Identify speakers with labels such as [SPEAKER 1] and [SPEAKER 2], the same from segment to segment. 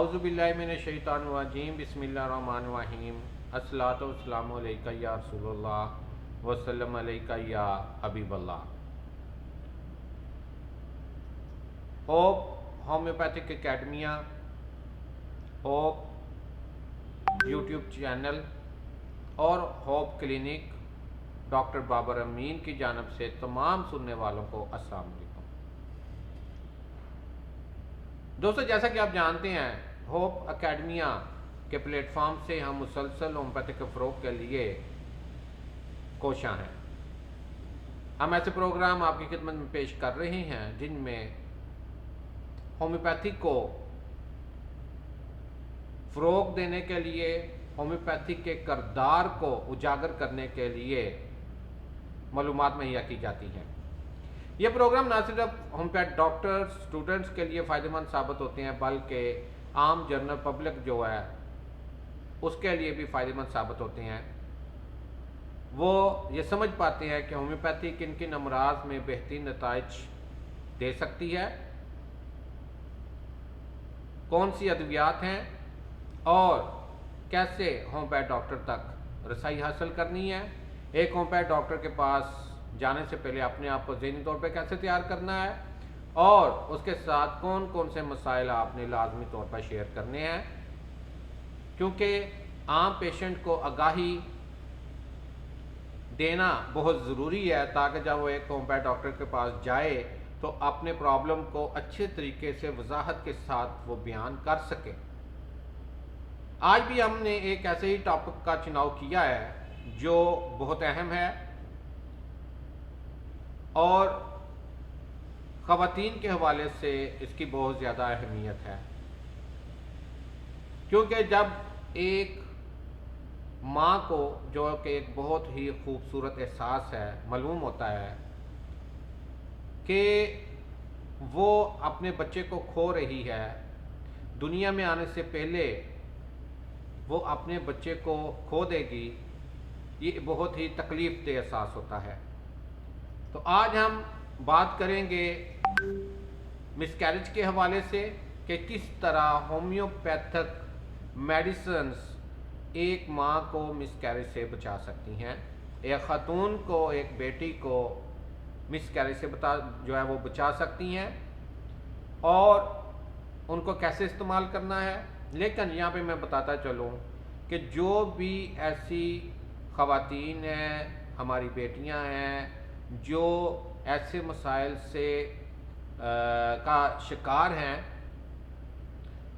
[SPEAKER 1] اعوذ باللہ من الشیطان الرجیم بسم اللہ الرحمن الرحیم الصلاۃ والسلام علیکہ یا رسول اللہ وسلم علیکہ یا حبیب اللہ۔ Hope homeopathic academia, Hope YouTube channel اور Hope clinic doctor Babar Amin کی جانب سے تمام سننے والوں کو السلام علیکم۔ دوستو، جیسا کہ آپ جانتے ہیں ہوپ اکیڈمیہ کے پلیٹ فارم سے ہم مسلسل ہومیوپیتھک کے فروغ کے لیے کوشاں ہیں۔ ہم ایسے پروگرام آپ کی خدمت میں پیش کر رہے ہیں جن میں ہومیوپیتھی کو فروغ دینے کے لیے، ہومیوپیتھی کے کردار کو اجاگر کرنے کے لیے معلومات مہیا کی جاتی ہیں۔ یہ پروگرام نہ صرف ہومیوپیتھ ڈاکٹر اسٹوڈنٹس کے لیے فائدہ مند ثابت ہوتے ہیں بلکہ عام جنرل پبلک جو ہے اس کے لیے بھی فائدہ مند ثابت ہوتے ہیں۔ وہ یہ سمجھ پاتے ہیں کہ ہومیوپیتھی کن کن امراض میں بہترین نتائج دے سکتی ہے، کون سی ادویات ہیں اور کیسے ہومیوپیتھ ڈاکٹر تک رسائی حاصل کرنی ہے، ایک ہومیوپیتھ ڈاکٹر کے پاس جانے سے پہلے اپنے آپ کو ذہنی طور پہ کیسے تیار کرنا ہے، اور اس کے ساتھ کون کون سے مسائل آپ نے لازمی طور پر شیئر کرنے ہیں، کیونکہ عام پیشنٹ کو آگاہی دینا بہت ضروری ہے تاکہ جب وہ ایک ہومیوپیتھ ڈاکٹر کے پاس جائے تو اپنے پرابلم کو اچھے طریقے سے وضاحت کے ساتھ وہ بیان کر سکے۔ آج بھی ہم نے ایک ایسے ہی ٹاپک کا چناؤ کیا ہے جو بہت اہم ہے اور خواتین کے حوالے سے اس کی بہت زیادہ اہمیت ہے، کیونکہ جب ایک ماں کو، جو کہ ایک بہت ہی خوبصورت احساس ہے، معلوم ہوتا ہے کہ وہ اپنے بچے کو کھو رہی ہے، دنیا میں آنے سے پہلے وہ اپنے بچے کو کھو دے گی، یہ بہت ہی تکلیف دہ احساس ہوتا ہے۔ تو آج ہم بات کریں گے مس کیریج کے حوالے سے کہ کس طرح ہومیوپیتھک میڈیسنز ایک ماں کو مس کیریج سے بچا سکتی ہیں، ایک خاتون کو، ایک بیٹی کو مس کیریج سے جو ہے وہ بچا سکتی ہیں، اور ان کو کیسے استعمال کرنا ہے۔ لیکن یہاں پہ میں بتاتا چلوں کہ جو بھی ایسی خواتین ہیں، ہماری بیٹیاں ہیں جو ایسے مسائل سے کا شکار ہیں،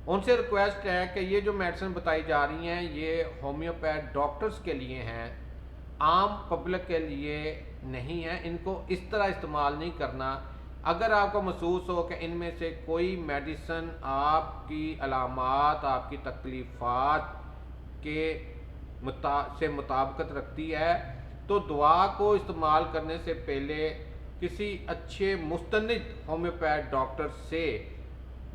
[SPEAKER 1] ان سے ریکویسٹ ہے کہ یہ جو میڈیسن بتائی جا رہی ہیں یہ ہومیوپیتھ ڈاکٹرز کے لیے ہیں، عام پبلک کے لیے نہیں ہیں، ان کو اس طرح استعمال نہیں کرنا۔ اگر آپ کو محسوس ہو کہ ان میں سے کوئی میڈیسن آپ کی علامات، آپ کی تکلیفات کے سے مطابقت رکھتی ہے تو دوا کو استعمال کرنے سے پہلے کسی اچھے مستند ہومیوپیتھ ڈاکٹر سے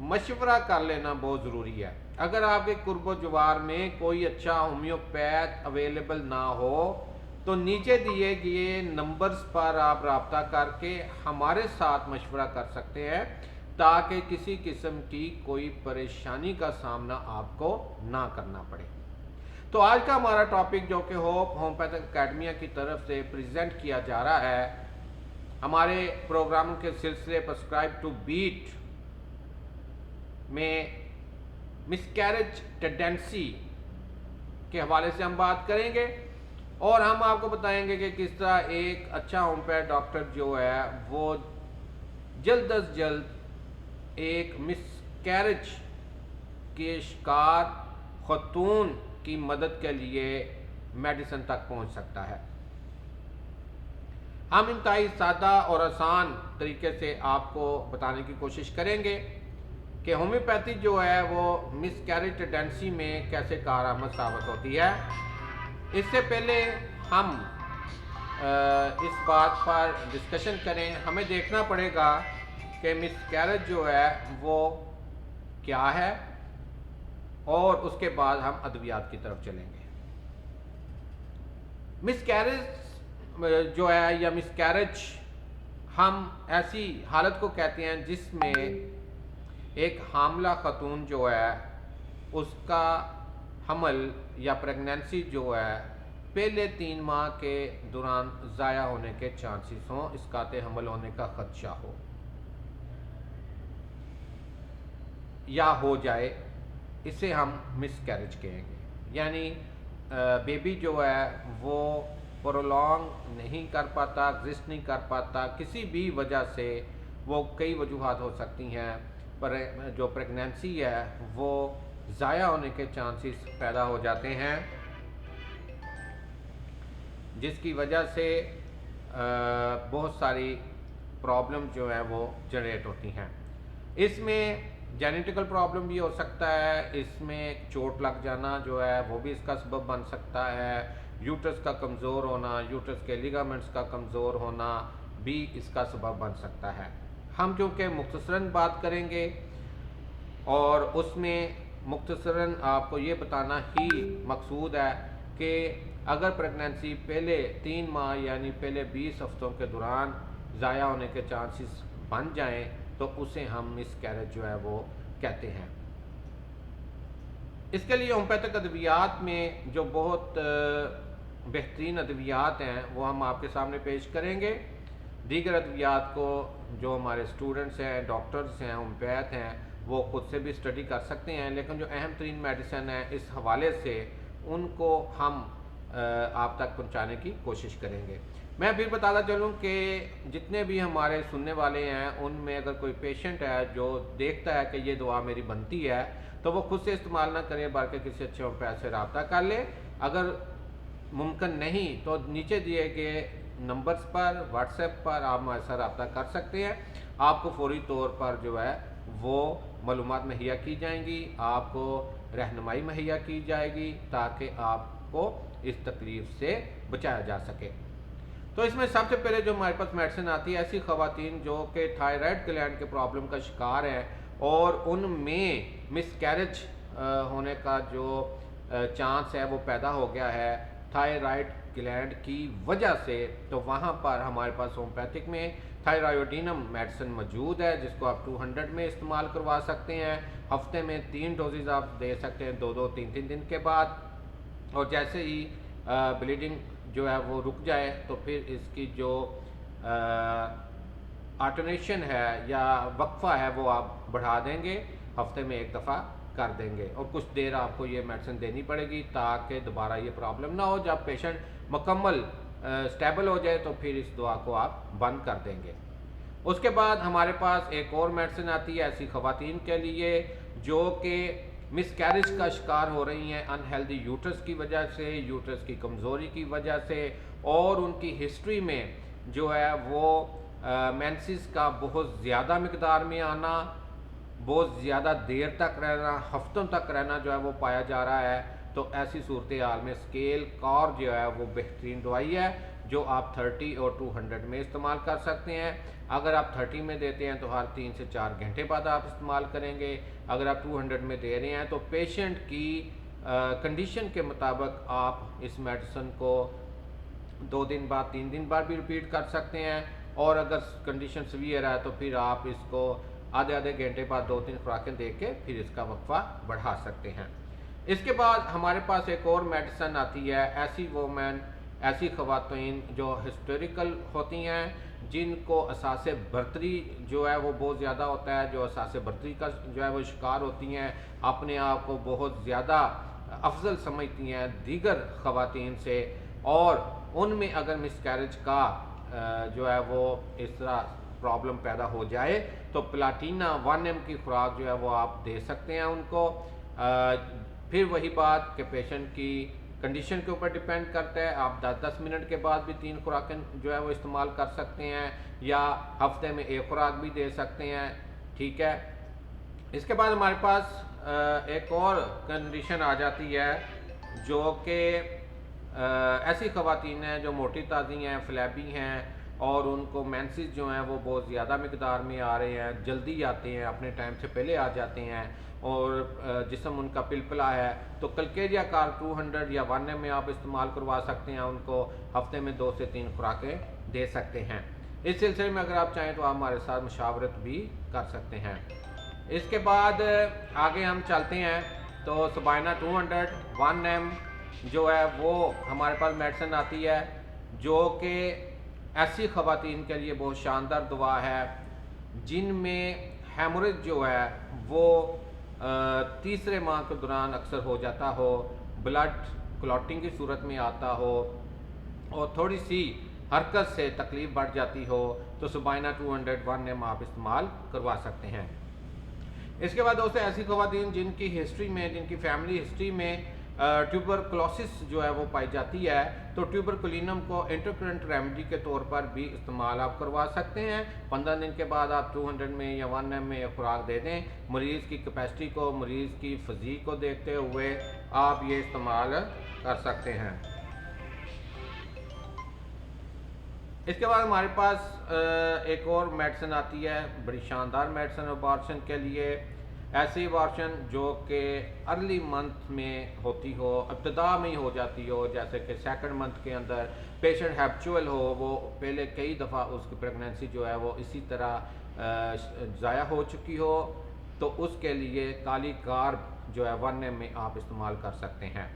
[SPEAKER 1] مشورہ کر لینا بہت ضروری ہے۔ اگر آپ کے قرب و جوار میں کوئی اچھا ہومیوپیتھ اویلیبل نہ ہو تو نیچے دیے گئے نمبرز پر آپ رابطہ کر کے ہمارے ساتھ مشورہ کر سکتے ہیں تاکہ کسی قسم کی کوئی پریشانی کا سامنا آپ کو نہ کرنا پڑے۔ تو آج کا ہمارا ٹاپک جو کہ ہوپ ہومیوپیتھک اکیڈمیہ کی طرف سے پریزنٹ کیا جا رہا ہے، ہمارے پروگراموں کے سلسلے پرسکرائب ٹو بیٹ میں مس کیریج ٹینڈنسی کے حوالے سے ہم بات کریں گے، اور ہم آپ کو بتائیں گے کہ کس طرح ایک اچھا ہومیوپیتھ ڈاکٹر جو ہے وہ جلد از جلد ایک مس کیریج کے شکار خاتون کی مدد کے لیے میڈیسن تک پہنچ سکتا ہے۔ ہم انتہائی سادہ اور آسان طریقے سے آپ کو بتانے کی کوشش کریں گے کہ ہومیوپیتھی جو ہے وہ مس کیریج ٹینڈنسی میں کیسے کارآمد ثابت ہوتی ہے۔ اس سے پہلے ہم اس بات پر ڈسکشن کریں، ہمیں دیکھنا پڑے گا کہ مس کیریج جو ہے وہ کیا ہے، اور اس کے بعد ہم ادویات کی طرف چلیں گے۔ مس کیریج جو ہے یا مس کیریج ہم ایسی حالت کو کہتے ہیں جس میں ایک حاملہ خاتون جو ہے اس کا حمل یا پریگنینسی جو ہے پہلے 3 ماہ کے دوران ضائع ہونے کے چانسز ہوں، اسقاط حمل ہونے کا خدشہ ہو یا ہو جائے، اسے ہم مس کیریج کہیں گے. یعنی بیبی جو ہے وہ پرولونگ نہیں کر پاتا، ایگزسٹ نہیں کر پاتا کسی بھی وجہ سے. وہ کئی وجوہات ہو سکتی ہیں، پر جو پریگنینسی ہے وہ ضائع ہونے کے چانسز پیدا ہو جاتے ہیں، جس کی وجہ سے بہت ساری پرابلم جو ہے وہ جنریٹ ہوتی ہیں. اس میں جینیٹیکل پرابلم بھی ہو سکتا ہے، اس میں چوٹ لگ جانا جو ہے وہ بھی اس کا سبب بن سکتا ہے، یوٹرس کا کمزور ہونا، یوٹرس کے لیگامنٹس کا کمزور ہونا بھی اس کا سبب بن سکتا ہے. ہم چونکہ مختصراً بات کریں گے اور اس میں مختصراً آپ کو یہ بتانا ہی مقصود ہے کہ اگر پریگنینسی پہلے 3 ماہ یعنی پہلے 20 ہفتوں کے دوران ضائع ہونے کے چانسز بن جائیں تو اسے ہم مس کیریج جو ہے وہ کہتے ہیں. اس کے لیے ہومیوپیتھک ادویات میں جو بہت بہترین ادویات ہیں وہ ہم آپ کے سامنے پیش کریں گے. دیگر ادویات کو جو ہمارے اسٹوڈنٹس ہیں، ڈاکٹرز ہیں، ہومیوپیتھ ہیں، وہ خود سے بھی اسٹڈی کر سکتے ہیں، لیکن جو اہم ترین میڈیسن ہے اس حوالے سے ان کو ہم آپ تک پہنچانے کی کوشش کریں گے. میں پھر بتاتا چلوں کہ جتنے بھی ہمارے سننے والے ہیں ان میں اگر کوئی پیشنٹ ہے جو دیکھتا ہے کہ یہ دوا میری بنتی ہے تو وہ خود سے استعمال نہ کرے بلکہ کسی اچھے ہومیوپیتھ سے رابطہ کر لے. اگر ممکن نہیں تو نیچے دیے گئے نمبرز پر واٹس ایپ پر آپ ہمارے ساتھ رابطہ کر سکتے ہیں. آپ کو فوری طور پر جو ہے وہ معلومات مہیا کی جائیں گی، آپ کو رہنمائی مہیا کی جائے گی تاکہ آپ کو اس تکلیف سے بچایا جا سکے. تو اس میں سب سے پہلے جو ہمارے پاس میڈیسن آتی ہے ایسی خواتین جو کہ تھائرائڈ گلینڈ کے پرابلم کا شکار ہیں اور ان میں مس کیریج ہونے کا جو چانس ہے وہ پیدا ہو گیا ہے تھائرائڈ گلینڈ کی وجہ سے، تو وہاں پر ہمارے پاس ہومیوپیتھک میں تھائرائیوڈینم میڈیسن موجود ہے جس کو آپ 200 میں استعمال کروا سکتے ہیں. ہفتے میں 3 ڈوزز آپ دے سکتے ہیں 2 3 دن کے بعد، اور جیسے ہی بلیڈنگ جو ہے وہ رک جائے تو پھر اس کی جو آلٹرنیشن ہے یا وقفہ ہے وہ آپ بڑھا دیں گے، ہفتے میں 1 دفعہ کر دیں گے اور کچھ دیر آپ کو یہ میڈیسن دینی پڑے گی تاکہ دوبارہ یہ پرابلم نہ ہو. جب پیشنٹ مکمل سٹیبل ہو جائے تو پھر اس دوا کو آپ بند کر دیں گے. اس کے بعد ہمارے پاس ایک اور میڈیسن آتی ہے ایسی خواتین کے لیے جو کہ مس کیریج کا شکار ہو رہی ہیں انہیلدی یوٹرس کی وجہ سے، یوٹرس کی کمزوری کی وجہ سے، اور ان کی ہسٹری میں جو ہے وہ مینسز کا بہت زیادہ مقدار میں آنا، بہت زیادہ دیر تک رہنا، ہفتوں تک رہنا جو ہے وہ پایا جا رہا ہے. تو ایسی صورتحال میں اسکیل کار جو ہے وہ بہترین دوائی ہے جو آپ 30 اور 200 میں استعمال کر سکتے ہیں. اگر آپ 30 میں دیتے ہیں تو ہر 3 سے 4 گھنٹے بعد آپ استعمال کریں گے. اگر آپ 200 میں دے رہے ہیں تو پیشنٹ کی کنڈیشن کے مطابق آپ اس میڈیسن کو 2 دن بعد 3 دن بعد بھی ریپیٹ کر سکتے ہیں، اور اگر کنڈیشن سیویئر ہے تو پھر آپ اس کو آدھے گھنٹے بعد 2-3 خوراکیں دے کے پھر اس کا وقفہ بڑھا سکتے ہیں. اس کے بعد ہمارے پاس ایک اور میڈیسن آتی ہے ایسی وومن، ایسی خواتین جو ہسٹوریکل ہوتی ہیں، جن کو اساس برتری جو ہے وہ بہت زیادہ ہوتا ہے، جو اساس برتری کا جو ہے وہ شکار ہوتی ہیں، اپنے آپ کو بہت زیادہ افضل سمجھتی ہیں دیگر خواتین سے، اور ان میں اگر مس کیریج کا جو ہے وہ اس طرح پرابلم پیدا ہو جائے تو پلاٹینا 1 کی خوراک جو ہے وہ آپ دے سکتے ہیں ان کو. پھر وہی بات کہ پیشنٹ کی کنڈیشن کے اوپر ڈیپینڈ کرتا ہے، آپ 10 منٹ کے بعد بھی 3 خوراکیں جو ہے وہ استعمال کر سکتے ہیں یا ہفتے میں 1 خوراک بھی دے سکتے ہیں. ٹھیک ہے. اس کے بعد ہمارے پاس ایک اور کنڈیشن آ جاتی ہے جو کہ ایسی خواتین ہیں جو موٹی تازی ہیں، فلیبی ہیں، اور ان کو مینسز جو ہیں وہ بہت زیادہ مقدار میں آ رہے ہیں، جلدی آتے ہیں، اپنے ٹائم سے پہلے آ جاتے ہیں، اور جسم ان کا پلپلا ہے، تو کلکیریا کار 200 یا 1 میں آپ استعمال کروا سکتے ہیں. ان کو ہفتے میں 2 سے 3 خوراکیں دے سکتے ہیں. اس سلسلے میں اگر آپ چاہیں تو آپ ہمارے ساتھ مشاورت بھی کر سکتے ہیں. اس کے بعد آگے ہم چلتے ہیں تو سبائنا 200 1M جو ہے وہ ہمارے پاس میڈیسن آتی ہے جو کہ ایسی خواتین کے لیے بہت شاندار دوا ہے جن میں ہیموریج جو ہے وہ تیسرے ماہ کے دوران اکثر ہو جاتا ہو، بلڈ کلاٹنگ کی صورت میں آتا ہو اور تھوڑی سی حرکت سے تکلیف بڑھ جاتی ہو، تو سبائنا 201M آپ استعمال کروا سکتے ہیں۔ اس کے بعد دوستو ایسی خواتین جن کی ہسٹری میں، جن کی فیملی ہسٹری میں ٹیوبرکلوسس جو ہے وہ پائی جاتی ہے، تو ٹیوبرکلینم کو انٹرکرنٹ ریمیڈی کے طور پر بھی استعمال آپ کروا سکتے ہیں۔ 15 دن کے بعد آپ 200 میں یا 1M میں خوراک دے دیں، مریض کی کیپیسٹی کو، مریض کی فزیک کو دیکھتے ہوئے آپ یہ استعمال کر سکتے ہیں۔ اس کے بعد ہمارے پاس ایک اور میڈیسن آتی ہے، بڑی شاندار میڈیسن ابارشن کے لیے، ایسی ابارشن جو کہ ارلی منتھ میں ہوتی ہو، ابتدا میں ہی ہو جاتی ہو، جیسے کہ سیکنڈ منتھ کے اندر پیشنٹ ہیپچول ہو، وہ پہلے کئی دفعہ اس کی پریگننسی جو ہے وہ اسی طرح ضائع ہو چکی ہو، تو اس کے لیے کالی کارب جو ہے 1M میں آپ استعمال کر سکتے ہیں۔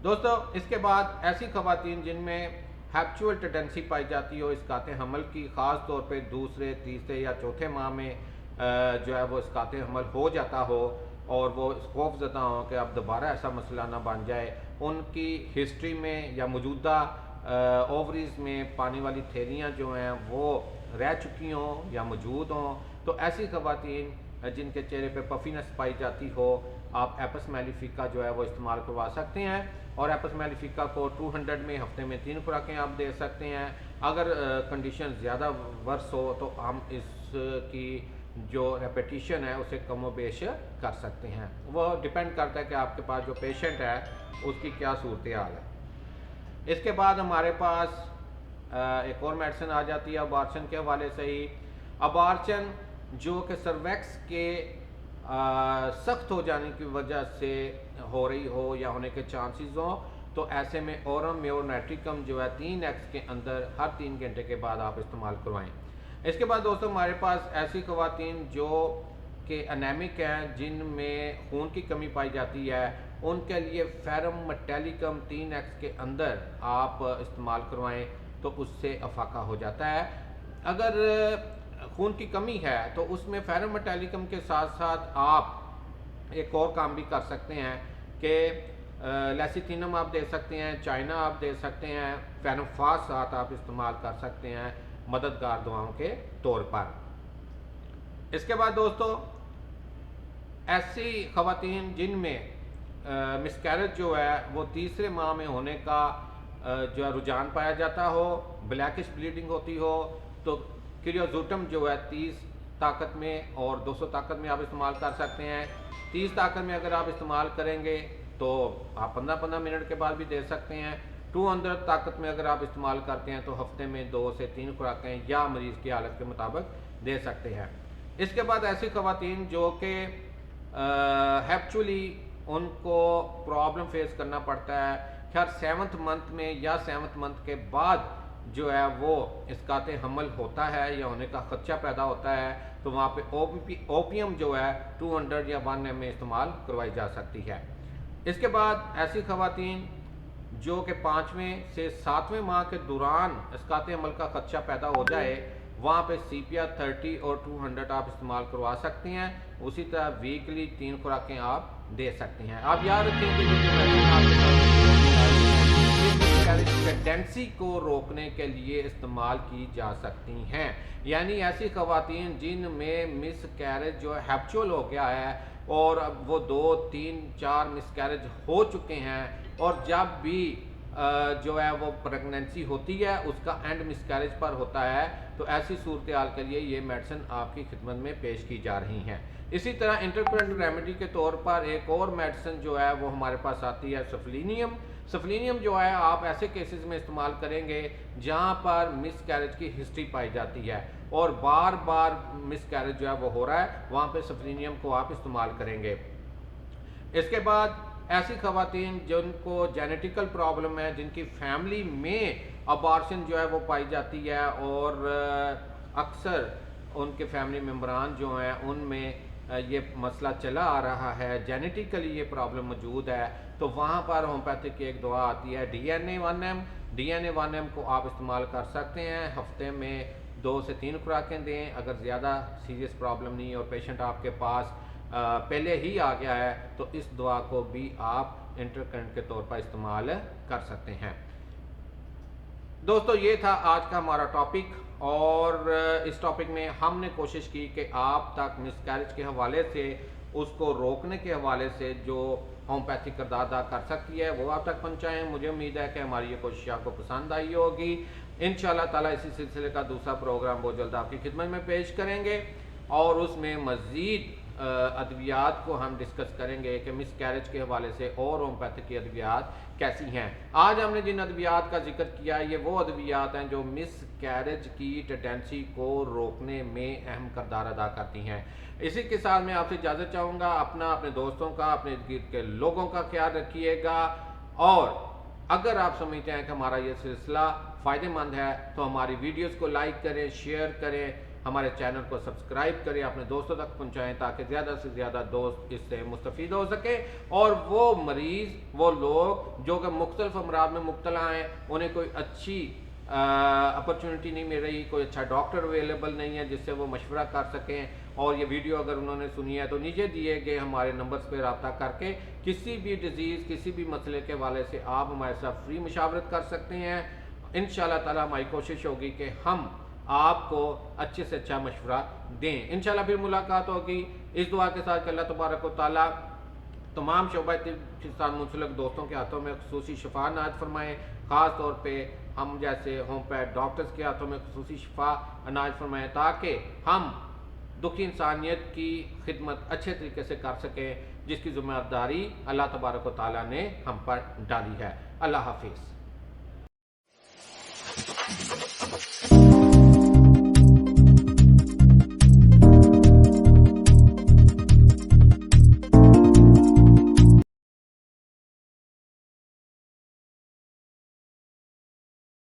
[SPEAKER 1] دوستو اس کے بعد ایسی خواتین جن میں ہیپچول ٹینڈنسی پائی جاتی ہو اسقاط حمل کی، خاص طور پہ دوسرے، تیسرے یا چوتھے ماہ میں جو ہے وہ اسقاط حمل ہو جاتا ہو اور وہ خوف زدہ ہوں کہ اب دوبارہ ایسا مسئلہ نہ بن جائے، ان کی ہسٹری میں یا موجودہ اووریز میں پانی والی تھیلیاں جو ہیں وہ رہ چکی ہوں یا موجود ہوں، تو ایسی خواتین جن کے چہرے پہ پفینس پائی جاتی ہو، آپ ایپس میلیفیکا جو ہے وہ استعمال کروا سکتے ہیں، اور ایپس میلیفیکا کو 200 میں ہفتے میں 3 خوراکیں آپ دے سکتے ہیں۔ اگر کنڈیشن زیادہ ورس ہو تو ہم اس کی جو ریپیٹیشن ہے اسے کم و بیش کر سکتے ہیں، وہ ڈیپینڈ کرتا ہے کہ آپ کے پاس جو پیشنٹ ہے اس کی کیا صورتحال ہے۔ اس کے بعد ہمارے پاس ایک اور میڈیسن آ جاتی ہے ابارشن کے حوالے سے ہی، ابارشن جو کہ سرویکس کے سخت ہو جانے کی وجہ سے ہو رہی ہو یا ہونے کے چانسز ہوں، تو ایسے میں اورم میورنیٹرکم جو ہے 3X کے اندر ہر 3 گھنٹے کے بعد آپ استعمال کروائیں۔ اس کے بعد دوستو ہمارے پاس ایسی خواتین جو کہ انیمک ہیں، جن میں خون کی کمی پائی جاتی ہے، ان کے لیے فیرم میٹیلیکم 3X کے اندر آپ استعمال کروائیں تو اس سے افاقہ ہو جاتا ہے۔ اگر خون کی کمی ہے تو اس میں فیرم میٹیلیکم کے ساتھ ساتھ آپ ایک اور کام بھی کر سکتے ہیں کہ لیسیتینم آپ دے سکتے ہیں، چائنا آپ دے سکتے ہیں، فیرم فاسفیٹ آپ استعمال کر سکتے ہیں مددگار دواؤں کے طور پر۔ اس کے بعد دوستو ایسی خواتین جن میں مسکیریج جو ہے وہ تیسرے ماہ میں ہونے کا جو ہے رجحان پایا جاتا ہو، بلیکش بلیڈنگ ہوتی ہو، تو کریوزوٹم جو ہے 30 طاقت میں اور 200 طاقت میں آپ استعمال کر سکتے ہیں۔ 30 طاقت میں اگر آپ استعمال کریں گے تو آپ 15-15 منٹ کے بعد بھی دے سکتے ہیں۔ 200 طاقت میں اگر آپ استعمال کرتے ہیں تو ہفتے میں 2 سے 3 خوراکیں یا مریض کی حالت کے مطابق دے سکتے ہیں۔ اس کے بعد ایسی خواتین جو کہ ہیپچولی ان کو پرابلم فیس کرنا پڑتا ہے، خیر 7th منتھ میں یا 7th منتھ کے بعد جو ہے وہ اسقاط حمل ہوتا ہے یا ہونے کا خدشہ پیدا ہوتا ہے، تو وہاں پہ اوپیم جو ہے 200 یا 1M میں استعمال کروائی جا سکتی ہے۔ اس کے بعد ایسی خواتین جو کہ 5ویں سے 7ویں ماہ کے دوران اسقاط حمل کا خدشہ پیدا ہو جائے، وہاں پہ CPR 30 اور 200 آپ استعمال کروا سکتے ہیں۔ اسی طرح ویکلی 3 خوراکیں آپ دے سکتے ہیں۔ آپ یاد رکھیں کہ یہ جو میڈیسن آپ کے ساتھ ٹینڈنسی کو روکنے کے لیے استعمال کی جا سکتی ہیں، یعنی ایسی خواتین جن میں مس کیریج جو ہیپچول ہو گیا ہے اور اب وہ 2 3 4 مس کیریج ہو چکے ہیں، اور جب بھی جو ہے وہ پریگننسی ہوتی ہے اس کا اینڈ مس کیریج پر ہوتا ہے، تو ایسی صورتحال کے لیے یہ میڈیسن آپ کی خدمت میں پیش کی جا رہی ہیں۔ اسی طرح انٹرکرنٹ ریمیڈی کے طور پر ایک اور میڈیسن جو ہے وہ ہمارے پاس آتی ہے سفلینیم۔ سفلینیم جو ہے آپ ایسے کیسز میں استعمال کریں گے جہاں پر مس کیریج کی ہسٹری پائی جاتی ہے اور بار بار مس کیریج جو ہے وہ ہو رہا ہے، وہاں پہ سفلینیم کو آپ استعمال کریں گے۔ اس کے بعد ایسی خواتین جن کو جینیٹیکل پرابلم ہے، جن کی فیملی میں ابارشن جو ہے وہ پائی جاتی ہے اور اکثر ان کے فیملی ممبران جو ہیں ان میں یہ مسئلہ چلا آ رہا ہے، جینیٹیکلی یہ پرابلم موجود ہے، تو وہاں پر ہومیوپیتھک کی ایک دوا آتی ہے DNA-1M۔ DNA-1M کو آپ استعمال کر سکتے ہیں، ہفتے میں 2 سے 3 خوراکیں دیں۔ اگر زیادہ سیریس پرابلم نہیں ہے اور پیشنٹ آپ کے پاس پہلے ہی آ گیا ہے تو اس دوا کو بھی آپ انٹرکرنٹ کے طور پر استعمال کر سکتے ہیں۔ دوستو یہ تھا آج کا ہمارا ٹاپک، اور اس ٹاپک میں ہم نے کوشش کی کہ آپ تک مس کیریج کے حوالے سے، اس کو روکنے کے حوالے سے جو ہومیوپیتھی کردار ادا کر سکتی ہے وہ آپ تک پہنچائیں۔ مجھے امید ہے کہ ہماری یہ کوشش آپ کو پسند آئی ہوگی۔ انشاءاللہ تعالیٰ اسی سلسلے کا دوسرا پروگرام بہت جلد آپ کی خدمت میں پیش کریں گے، اور اس میں مزید ادویات کو ہم ڈسکس کریں گے کہ مس کیریج کے حوالے سے اور ہومیوپیتھی کی ادویات کیسی ہیں۔ آج ہم نے جن ادویات کا ذکر کیا یہ وہ ادویات ہیں جو مس کیریج کی ٹینڈنسی کو روکنے میں اہم کردار ادا کرتی ہیں۔ اسی کے ساتھ میں آپ سے اجازت چاہوں گا، اپنے دوستوں کا، اپنے ارد گرد کے لوگوں کا خیال رکھیے گا، اور اگر آپ سمجھتے ہیں کہ ہمارا یہ سلسلہ فائدہ مند ہے تو ہماری ویڈیوز کو لائک کریں، شیئر کریں، ہمارے چینل کو سبسکرائب کریں، اپنے دوستوں تک پہنچائیں تاکہ زیادہ سے زیادہ دوست اس سے مستفید ہو سکیں، اور وہ مریض، وہ لوگ جو کہ مختلف امراض میں مبتلا ہیں، انہیں کوئی اچھی اپرچونٹی نہیں مل رہی، کوئی اچھا ڈاکٹر اویلیبل نہیں ہے جس سے وہ مشورہ کر سکیں، اور یہ ویڈیو اگر انہوں نے سنی ہے تو نیچے دیے گئے ہمارے نمبرز پہ رابطہ کر کے کسی بھی ڈیزیز، کسی بھی مسئلے کے حوالے سے آپ ہمارے ساتھ فری مشاورت کر سکتے ہیں۔ انشاءاللہ تعالیٰ ہماری کوشش ہوگی کہ ہم آپ کو اچھے سے اچھا مشورہ دیں۔ انشاءاللہ پھر ملاقات ہوگی اس دعا کے ساتھ کہ اللہ تبارک و تعالیٰ تمام شعبہ طب کے ساتھ منسلک دوستوں کے ہاتھوں میں خصوصی شفا عنایت فرمائیں، خاص طور پہ ہم جیسے ہوم پیڈ ڈاکٹرز کے ہاتھوں میں خصوصی شفا عنایت فرمائیں، تاکہ ہم دکھی انسانیت کی خدمت اچھے طریقے سے کر سکیں، جس کی ذمہ داری اللہ تبارک و تعالیٰ نے ہم پر ڈالی ہے۔ اللہ حافظ۔